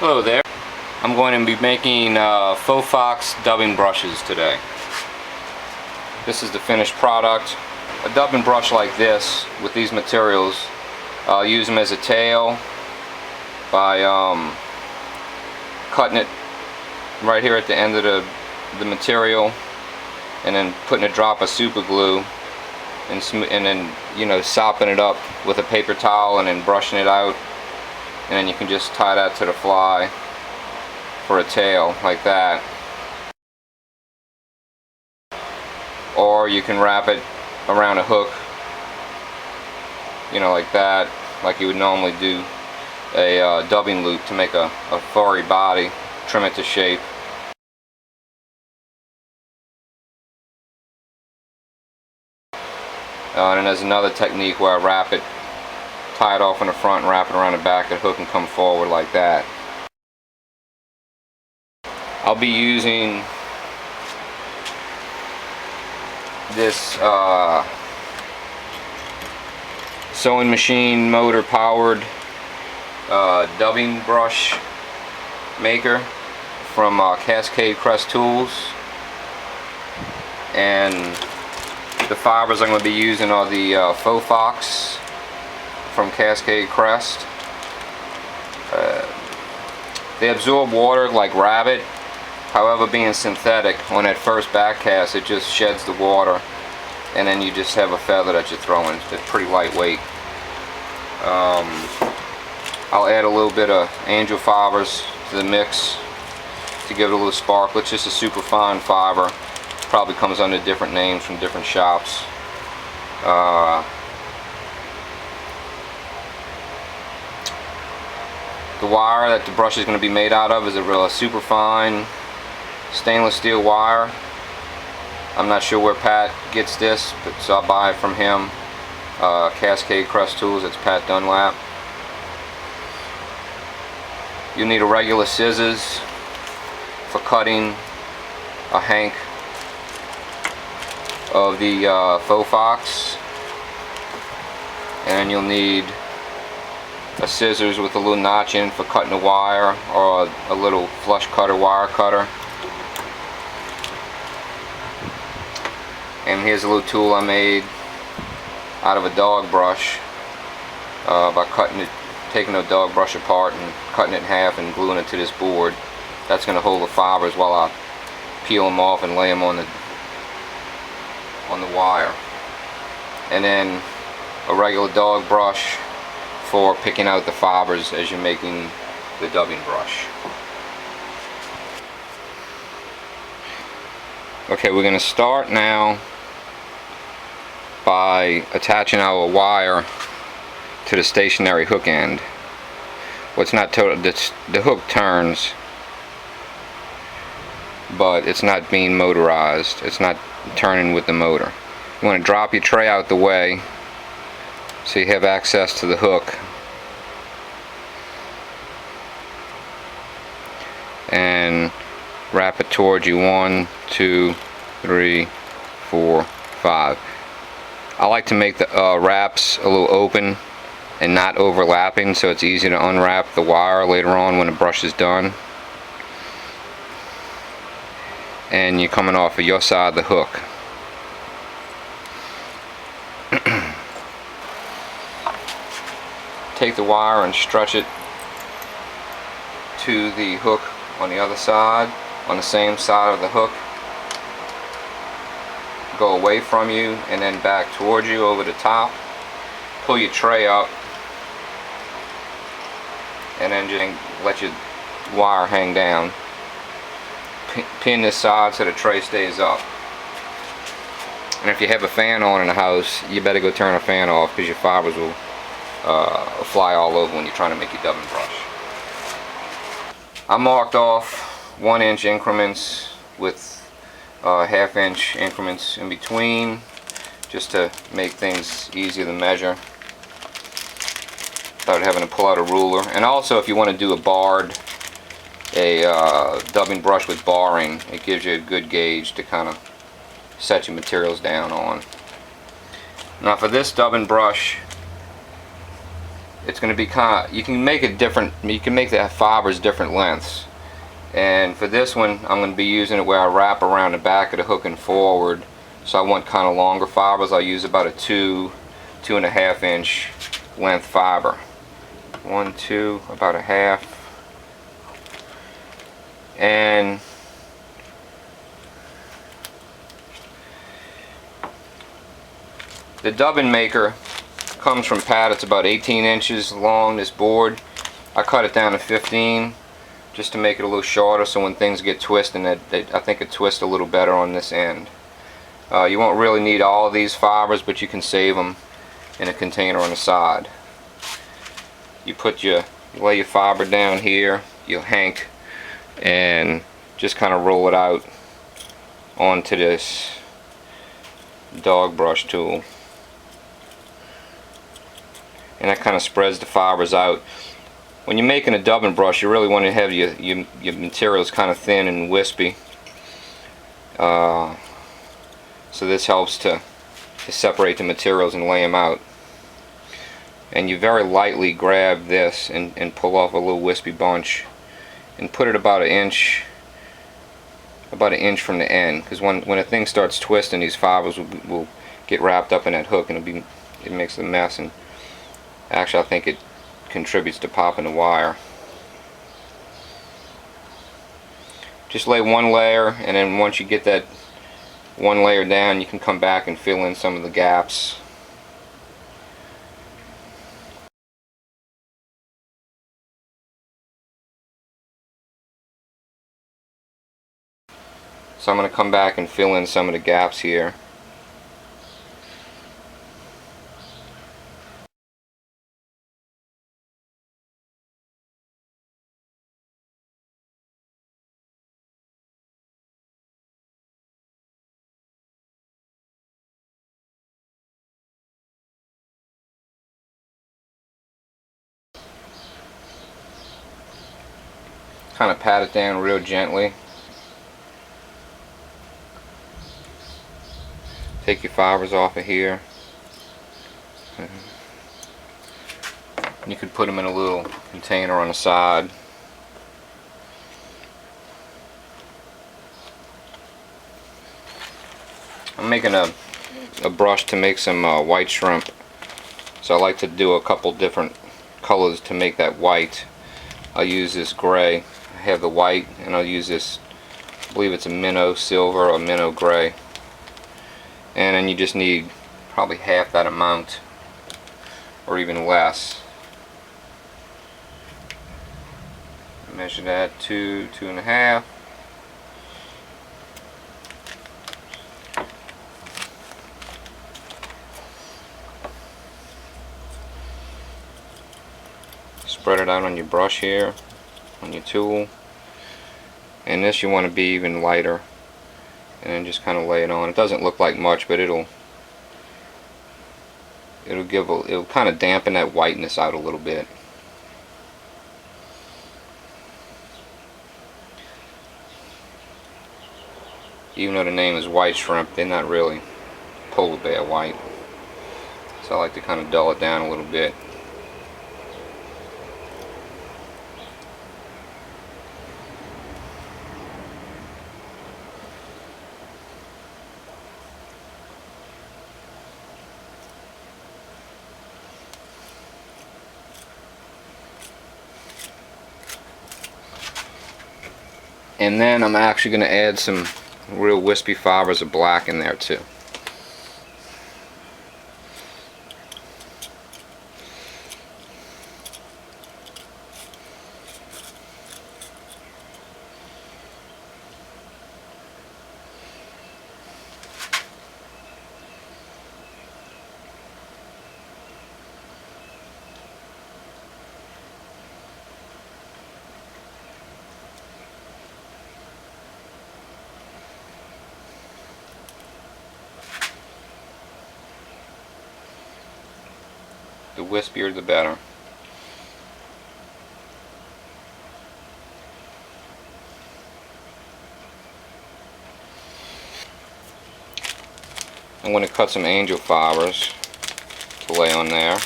Hello there. I'm going to be making Faux Fox dubbing brushes today. This is the finished product. A dubbing brush like this with these materials, I'll use them as a tail by cutting it right here at the end of the material and then putting a drop of super glue and then, you know, sopping it up with a paper towel and then brushing it out, and then you can just tie that to the fly for a tail like that. Or you can wrap it around a hook, you know, like that, like you would normally do a dubbing loop to make a furry body, trim it to shape. And then there's another technique where I wrap it, tie it off in the front and wrap it around the back of the hook and come forward like that. I'll be using this sewing machine motor powered dubbing brush maker from Cascade Crest Tools, and the fibers I'm going to be using are the Faux Fox from Cascade Crest. They absorb water like rabbit. However, being synthetic, on that first back cast it just sheds the water and then you just have a feather that you're throwing. It's pretty lightweight. I'll add a little bit of angel fibers to the mix to give it a little sparkle. It's just a super fine fiber. Probably comes under different names from different shops. The wire that the brush is going to be made out of is a real super fine stainless steel wire. I'm not sure where Pat gets this, but so I'll buy it from him. Cascade Crest Tools, it's Pat Dunlaps. You'll need a regular scissors for cutting a hank of the Faux Fox, and you'll need a scissors with a little notch in for cutting the wire, or a little flush cutter wire cutter. And here's a little tool I made out of a dog brush by taking the dog brush apart and cutting it in half and gluing it to this board. That's going to hold the fibers while I peel them off and lay them on the wire. And then a regular dog brush for picking out the fibers as you're making the dubbing brush. Okay, we're going to start now by attaching our wire to the stationary hook end. What's not total, the hook turns, but it's not being motorized. It's not turning with the motor. You want to drop your tray out the way so you have access to the hook, and wrap it towards you. 1, 2, 3, 4, 5. I like to make the wraps a little open and not overlapping, so it's easy to unwrap the wire later on when the brush is done. And you're coming off of your side of the hook. Take the wire and stretch it to the hook on the other side, on the same side of the hook. Go away from you and then back towards you over the top. Pull your tray up and then just let your wire hang down. Pin this side so the tray stays up. And if you have a fan on in the house, you better go turn the fan off, because your fibers will fly all over when you're trying to make your dubbing brush. I marked off 1-inch increments with half-inch increments in between, just to make things easier to measure without having to pull out a ruler. And also, if you want to do a dubbing brush with barring, it gives you a good gauge to kind of set your materials down on. Now for this dubbing brush, it's going to be kind of, you can make it different, you can make the fibers different lengths. And for this one, I'm going to be using it where I wrap around the back of the hook and forward. So I want kind of longer fibers. I'll use about a 2.5 inch length fiber. 1, 2, about a half. And the dubbin maker comes from Pat. It's about 18 inches long, this board. I cut it down to 15 just to make it a little shorter, so when things get twisted, I think it twists a little better on this end. You won't really need all of these fibers, but you can save them in a container on the side. You lay your fiber down here, you hank, and just kind of roll it out onto this dog brush tool. And that kind of spreads the fibers out. When you're making a dubbing brush, you really want to have your materials kind of thin and wispy. So this helps to separate the materials and lay them out. And you very lightly grab this and pull off a little wispy bunch and put it about an inch from the end, because when a thing starts twisting, these fibers will get wrapped up in that hook, and it makes a mess. And actually, I think it contributes to popping the wire. Just lay one layer, and then once you get that one layer down, you can come back and fill in some of the gaps. So I'm going to come back and fill in some of the gaps here. Kind of pat it down real gently. Take your fibers off of here. You could put them in a little container on the side. I'm making a brush to make some white shrimp. So I like to do a couple different colors to make that white. I'll use this gray. I have the white, and I'll use this, I believe it's a minnow silver or minnow gray. And then you just need probably half that amount, or even less. Measure that, 2.5. Spread it out on your brush here, on your tool. And this you want to be even lighter. And then just kind of lay it on. It doesn't look like much, but it'll kind of dampen that whiteness out a little bit. Even though the name is white shrimp, they're not really polar bear white. So I like to kind of dull it down a little bit. And then I'm actually going to add some real wispy fibers of black in there too. The wispier the better. I'm going to cut some angel fibers to lay on there.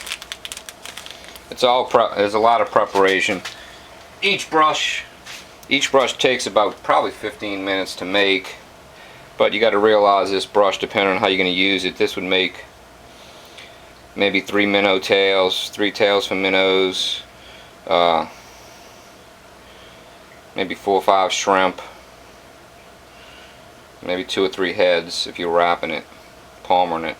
It's all there's a lot of preparation. Each brush takes about probably 15 minutes to make, but you got to realize this brush, depending on how you're going to use it, this would make maybe 3 minnow tails, 3 tails for minnows, maybe 4 or 5 shrimp, maybe 2 or 3 heads if you're wrapping it, palmering it.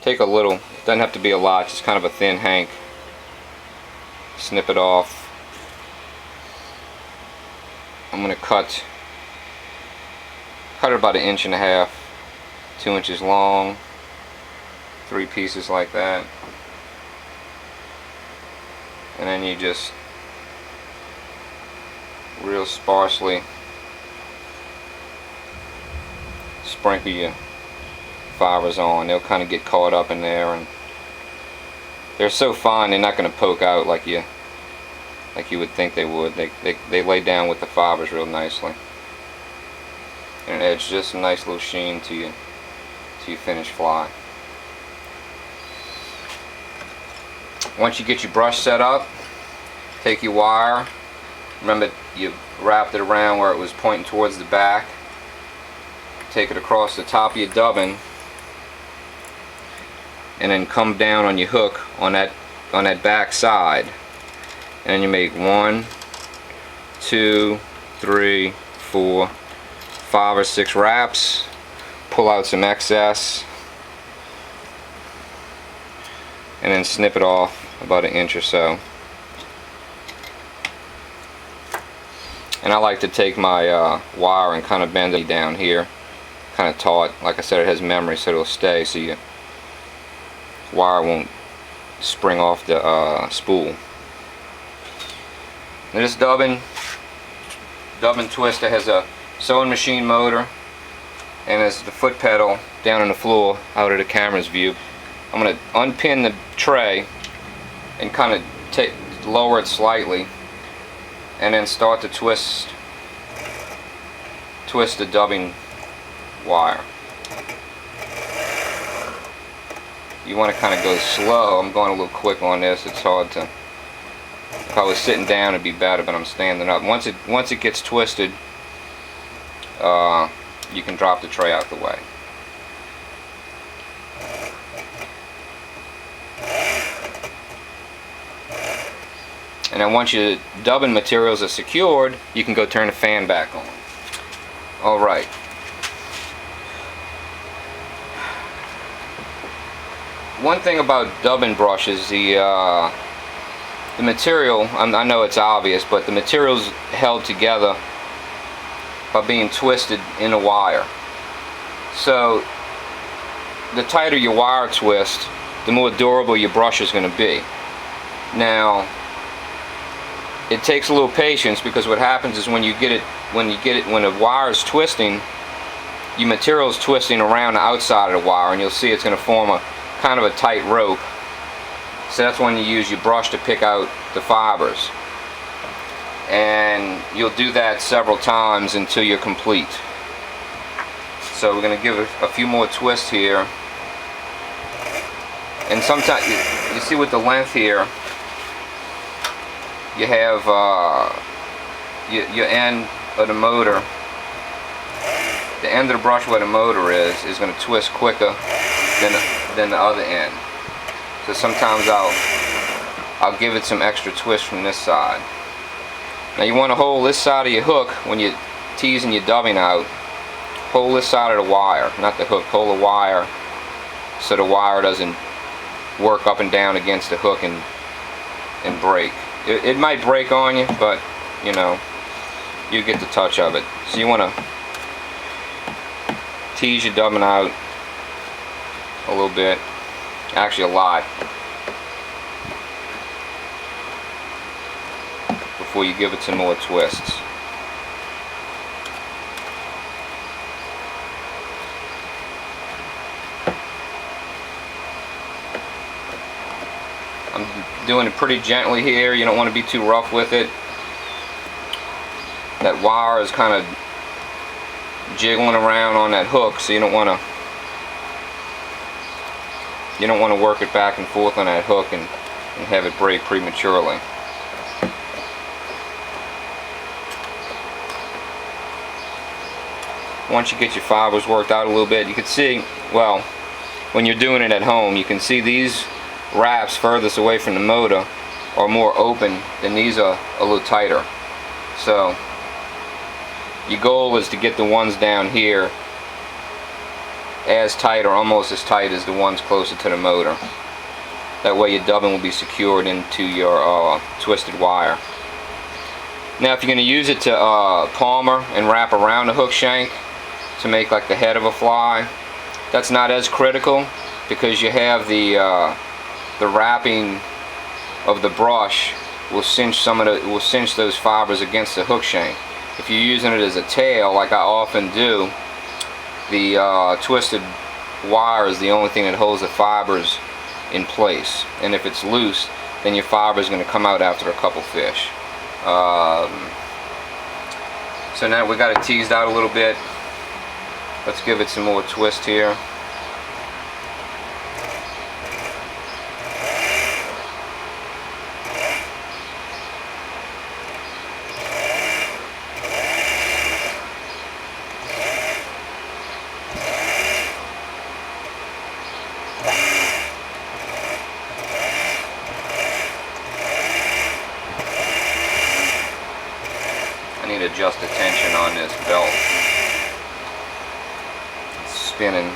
Take a little, doesn't have to be a lot, just kind of a thin hank. Snip it off. I'm going to cut it about 1.5 inches, 2 inches long, 3 pieces like that. And then you just real sparsely sprinkle your fibers on. They'll kind of get caught up in there, and they're so fine they're not going to poke out like you would think they would. They lay down with the fibers real nicely, and it adds just a nice little sheen to your finished fly. Once you get your brush set up, take your wire. Remember, you wrapped it around where it was pointing towards the back. Take it across the top of your dubbin, and then come down on your hook on that back side. And you make 1, 2, 3, 4, 5 or 6 wraps. Pull out some excess, and then snip it off about 1 inch or so. And I like to take my wire and kind of bend it down here, kind of taut. Like I said, it has memory, so it'll stay, so your wire won't spring off the spool. And this dubbin twister has a sewing machine motor, and there's the foot pedal down on the floor out of the camera's view. I'm going to unpin the tray and kind of lower it slightly, and then start to twist the dubbing wire. You want to kind of go slow. I'm going a little quick on this. It's hard to. If I was sitting down, it'd be better, but I'm standing up. Once it gets twisted, you can drop the tray out the way. And then once your dubbing materials are secured, you can go turn the fan back on. Alright. One thing about dubbing brushes, the material, I know it's obvious, but the material's held together by being twisted in a wire. So the tighter your wire twist, the more durable your brush is going to be. Now, it takes a little patience, because what happens is when the wire is twisting, your material is twisting around the outside of the wire, and you'll see it's going to form a kind of a tight rope. So that's when you use your brush to pick out the fibers, and you'll do that several times until you're complete. So we're going to give it a few more twists here, and sometimes you see with the length here, you have your end of the motor, the end of the brush where the motor is going to twist quicker than the other end. So sometimes I'll give it some extra twist from this side. Now you want to hold this side of your hook when you're teasing your dubbing out. Hold this side of the wire, not the hook. Hold the wire so the wire doesn't work up and down against the hook and break. It might break on you, but you know, you get the touch of it. So you want to tease your dubbing out a little bit, actually a lot, before you give it some more twists. I'm doing it pretty gently here. You don't want to be too rough with it. That wire is kind of jiggling around on that hook, so you don't want to work it back and forth on that hook and and have it break prematurely. Once you get your fibers worked out a little bit, you can see, well, when you're doing it at home, you can see these wraps furthest away from the motor are more open than these are a little tighter. So your goal is to get the ones down here as tight or almost as tight as the ones closer to the motor. That way your dubbing will be secured into your twisted wire. Now if you're going to use it to palmer and wrap around the hook shank to make like the head of a fly, that's not as critical because you have the wrapping of the brush will cinch those fibers against the hook shank. If you're using it as a tail, like I often do, the twisted wire is the only thing that holds the fibers in place, and if it's loose, then your fiber is going to come out after a couple fish. So now we got it teased out a little bit. Let's give it some more twist here. I need to adjust the tension on this belt. It's spinning.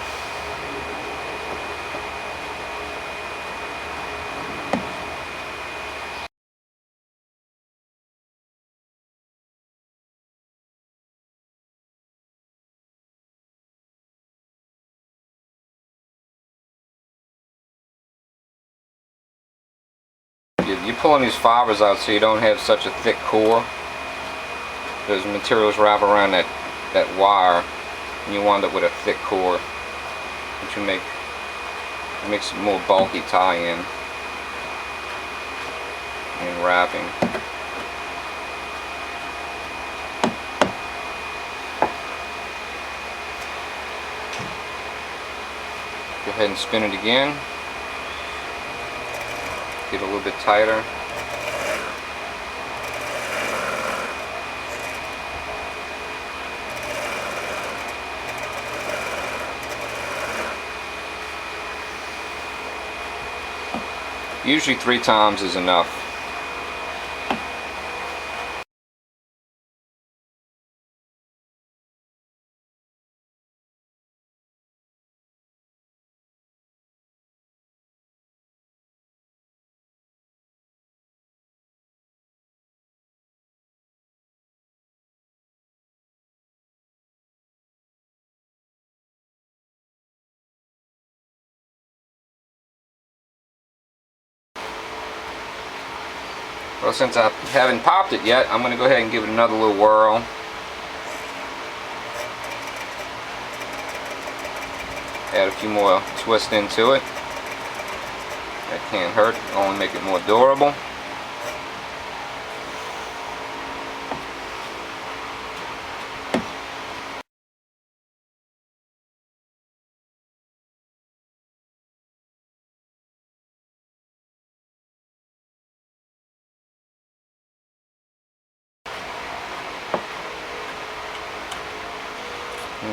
You're pulling these fibers out so you don't have such a thick core. Those materials wrap around that wire, and you wind up with a thick core, which makes it more bulky tie-in and wrapping. Go ahead and spin it again. Get a little bit tighter. Usually 3 times is enough. Well, since I haven't popped it yet, I'm going to go ahead and give it another little whirl. Add a few more twists into it. That can't hurt, it'll only make it more durable.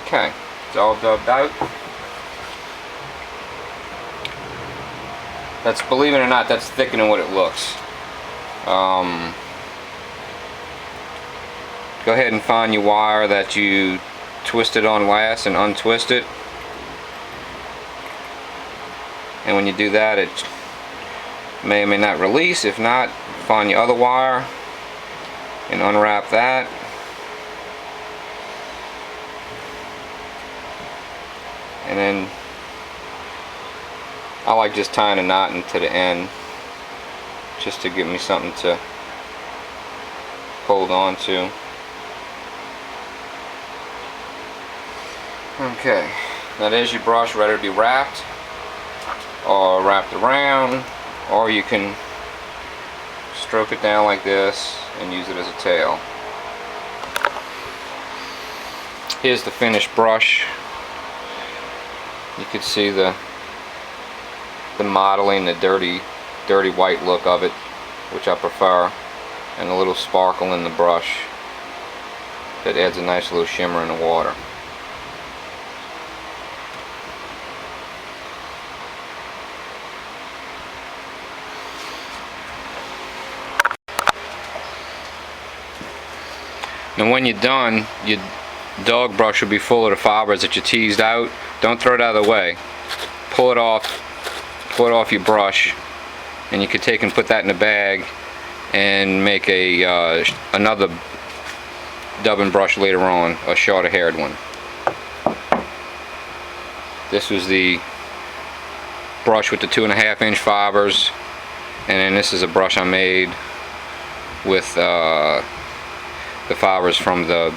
Okay, it's all dubbed out. That's, believe it or not, that's thicker than what it looks. Go ahead and find your wire that you twisted on last and untwist it. And when you do that, it may or may not release. If not, find your other wire and unwrap that. And then I like just tying a knot into the end just to give me something to hold on to. Okay, now there's your brush ready to be wrapped or wrapped around, or you can stroke it down like this and use it as a tail. Here's the finished brush. You can see the modeling, the dirty dirty white look of it, which I prefer, and a little sparkle in the brush that adds a nice little shimmer in the water. And when you're done, your dog brush will be full of the fibers that you teased out. Don't throw it out of the way. Pull it off your brush, and you can take and put that in a bag and make another dubbing brush later on, a shorter haired one. This was the brush with the 2.5-inch fibers, and then this is a brush I made with the fibers from the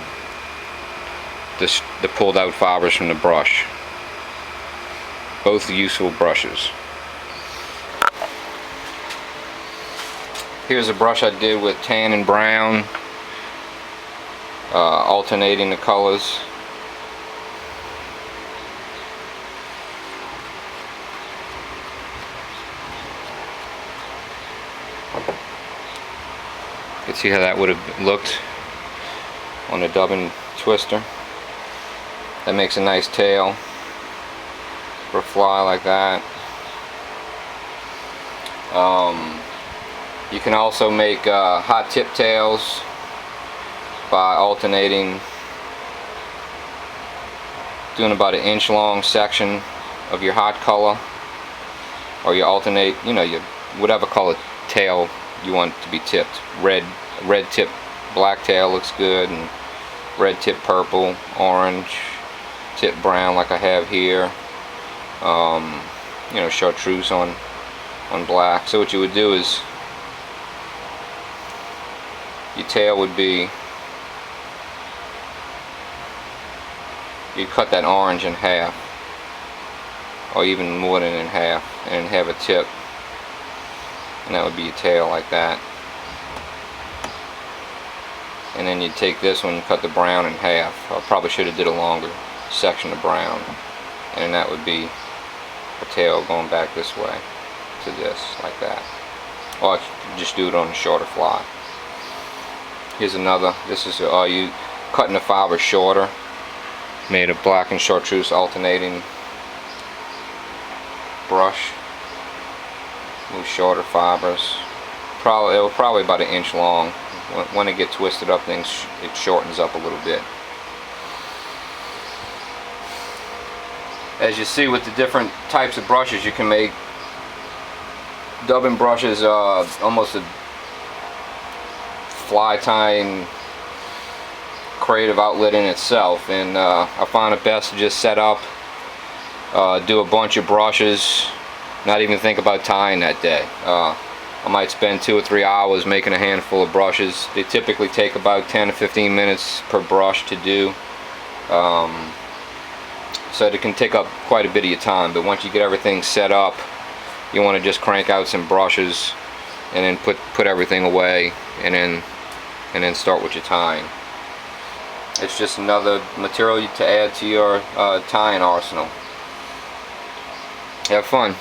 pulled out fibers from the brush. Both useful brushes. Here's a brush I did with tan and brown, alternating the colors. You can see how that would have looked on a dubbing twister. That makes a nice tail for a fly like that. You can also make hot tip tails by alternating, doing about an inch long section of your hot color, or you alternate, you know, your whatever color tail you want to be tipped. Red tip black tail looks good, and red tip purple, orange tip brown like I have here. You know, chartreuse on black. So what you would do is, your tail would be, you'd cut that orange in half, or even more than in half, and have a tip, and that would be your tail like that. And then you'd take this one and cut the brown in half. I probably should have did a longer section of brown, and that would be a tail going back this way to this, like that. Or just do it on a shorter fly. Here's another. This is you cutting the fiber shorter, made of black and chartreuse alternating brush. Move shorter fibers. It was probably about an inch long. When it gets twisted up, it shortens up a little bit. As you see with the different types of brushes, you can make dubbing brushes almost a fly tying creative outlet in itself, and I find it best to just set up, do a bunch of brushes, not even think about tying that day. I might spend 2 or 3 hours making a handful of brushes. They typically take about 10 to 15 minutes per brush to do, so it can take up quite a bit of your time. But once you get everything set up, you want to just crank out some brushes and then put everything away, and then start with your tying. It's just another material to add to your tying arsenal. Have fun.